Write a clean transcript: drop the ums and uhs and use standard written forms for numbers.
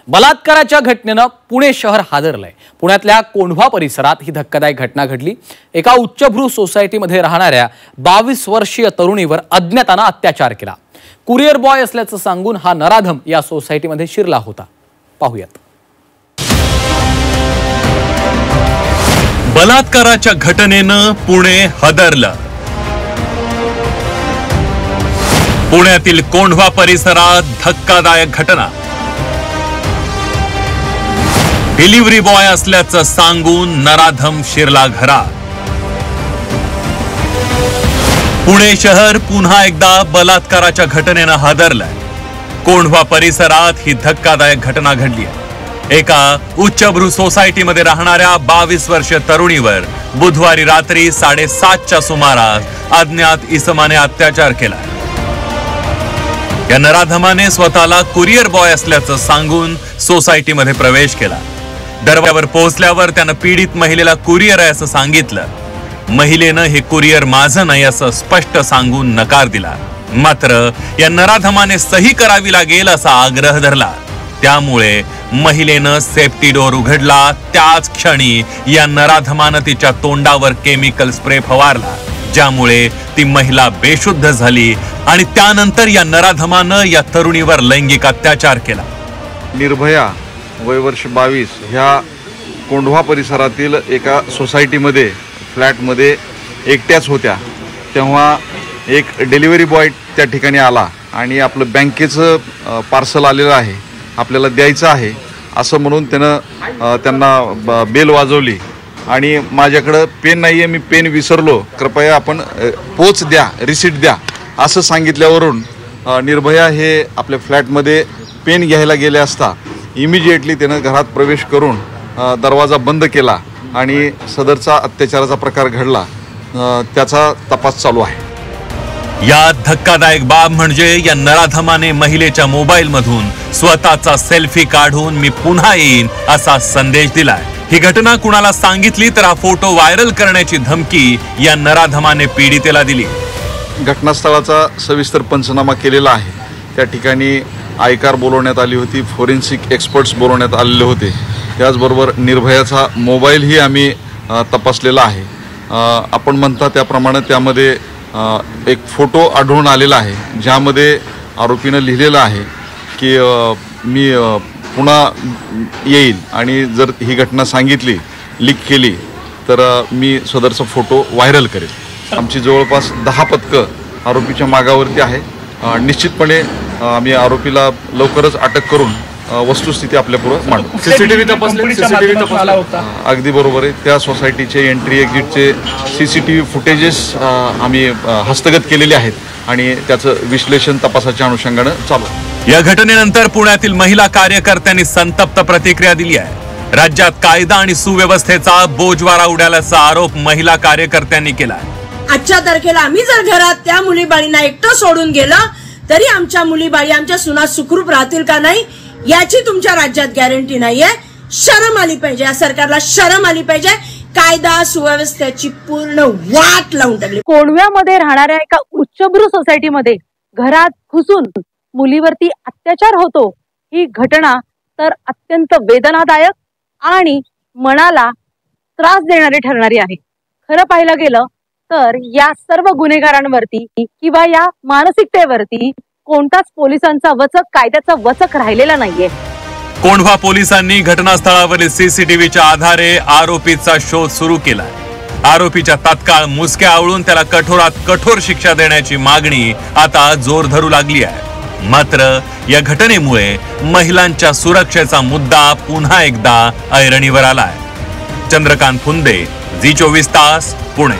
बलात्काराच्या घटनेनं पुणे शहर हादरलंय। पुण्यातल्या कोंढवा परिसरात ही धक्कादायक घटना घडली। एका उच्चभ्रू सोसायटीमध्ये राहणाऱ्या 22 वर्षीय तरुणीवर अज्ञातानं अत्याचार केला। कुरिअर बॉय असल्याचं सांगून हा नराधम या सोसायटीमध्ये शिरला होता। पाहूयात। बलात्काराच्या घटनेनं पुणे हादरलं। पुण्यातील कोंढवा परिसरात धक्कादायक घटना। डिलिव्हरी बॉय असल्याचं सांगून नराधम शिरला घरात। पुणे शहर पुन्हा एकदा बलात्काराच्या घटनेनं हादरलंय। कोंढवा परिसरात ही धक्कादायक घटना घडली आहे। एका उच्चभ्रू सोसायटीमध्ये राहणाऱ्या 22 वर्षीय तरुणीवर बुधवारी रात्री 7:30च्या सुमारास अज्ञात इसमाने अत्याचार केला। या नराधमाने स्वतःला कुरिअर बॉय असल्याचं सांगून सोसायटीमध्ये प्रवेश केला। दरवाजावर पोहोचल्यावर त्यानं पीडित महिलेला कुरिअर आहे असं सांगितलं। महिलेनं हे कुरिअर माझं नाही असं स्पष्ट सांगून नकार दिला। मात्र या नराधमाने सही करावी लागेल असा आग्रह धरला। त्यामुळे महिलेनं सेफ्टी डोर उघडला। त्याच क्षणी या नराधमानं तिच्या तोंडावर केमिकल स्प्रे फवारला, ज्यामुळे ती महिला बेशुद्ध झाली आणि त्यानंतर या नराधमानं या तरुणीवर लैंगिक अत्याचार केला। निर्भया वय वर्ष 22 ह्या कोंढवा परिसरातील एका सोसायटीमध्ये फ्लॅटमध्ये एकट्याच होत्या। तेव्हा एक डिलिव्हरी बॉय त्या ठिकाणी आला आणि आपलं बँकेचं पार्सल आलेलं आहे, आपल्याला द्यायचं आहे असं म्हणून त्यांना बेल वाजवली आणि माझ्याकडं पेन नाही आहे, मी पेन विसरलो, कृपया आपण पोच द्या, रिसीट द्या असं सांगितल्यावरून निर्भया हे आपल्या फ्लॅटमध्ये पेन घ्यायला गेले असता इमिजिएटली त्यानं घरात प्रवेश करून दरवाजा बंद केला आणि सदरचा अत्याचाराचा प्रकार घडला। त्याचा तपास चालू आहे। या धक्कादायक बाब म्हणजे या नराधमाने महिलेच्या मोबाईल मधून स्वतःचा सेल्फी काढून मी पुन्हा येईन असा संदेश दिलाय। ही घटना कुणाला सांगितली तर हा फोटो व्हायरल करण्याची धमकी या नराधमाने पीडितेला दिली। घटनास्थळाचा सविस्तर पंचनामा केलेला आहे। त्या ठिकाणी आयकार बोलवण्यात आली होती, फोरेन्सिक एक्सपर्ट्स बोलवण्यात आलेले होते। त्याचबरोबर निर्भयाचा मोबाईलही आम्ही तपासलेला आहे। आपण म्हणता त्याप्रमाणे त्यामध्ये एक फोटो आढळून आलेला आहे, ज्यामध्ये आरोपीनं लिहिलेलं आहे की मी पुन्हा येईल आणि जर ही घटना सांगितली, लीक केली तर मी सदरचा फोटो व्हायरल करेल। आमची जवळपास 10 पथकं आरोपीच्या मागावरती आहे। निश्चितपणे आम्ही आरोपीला लवकरच अटक करून वस्तुस्थिती आपल्यापुढे मांडू। सीसीटीव्ही तपासला होता। अगदी बरोबर आहे। त्या सोसायटीचे एंट्री एक्झिटचे सीसीटीव्ही फुटेजेस आम्ही हस्तगत केलेले आहेत आणि त्याचं विश्लेषण तपासाच्या अनुषंगाने चालू आहे। या घटनेनंतर पुण्यातील महिला कार्यकर्त्यांनी संतप्त प्रतिक्रिया दिली आहे। राज्यात कायदा आणि सुव्यवस्थेचा बोजवारा उडाल्याचा आरोप महिला कार्यकर्त्यांनी केला। आजच्या तारखेला आम्ही जर घरात त्या मुली बाळींना एकटं सोडून गेलं तरी आमच्या मुली बाळी आमच्या सुना सुखरूप राहतील का नाही याची तुमच्या राज्यात गॅरंटी नाहीये। शरम आली पाहिजे, या सरकारला शरम आली पाहिजे। कायदा सुव्यवस्थेची पूर्ण वाट लावून टाकली। कोंढव्यामध्ये राहणाऱ्या एका उच्चभ्रू सोसायटीमध्ये घरात घुसून मुलीवरती अत्याचार होतो, ही घटना तर अत्यंत वेदनादायक आणि मनाला त्रास देणारी ठरणारी आहे। खरं पाहायला गेलं तर या सर्व गुन्हेगारांवरती किंवा या मानसिकतेवरती कोणताच पोलिसांचा वचक, कायद्याचा वचक राहिलेला नाहीये। कोंढवा पोलिसांनी घटनास्थळावरील सीसीटीव्हीच्या आधारे आरोपीचा शोध सुरू केला। आरोपीच्या तात्काळ मुसक्या आवळून त्याला कठोरात कठोर शिक्षा देण्याची मागणी आता जोर धरू लागली आहे। मात्र या घटनेमुळे महिलांच्या सुरक्षेचा मुद्दा पुन्हा एकदा ऐरणीवर आलाय। चंद्रकांत फुंदे, झी 24 तास, पुणे।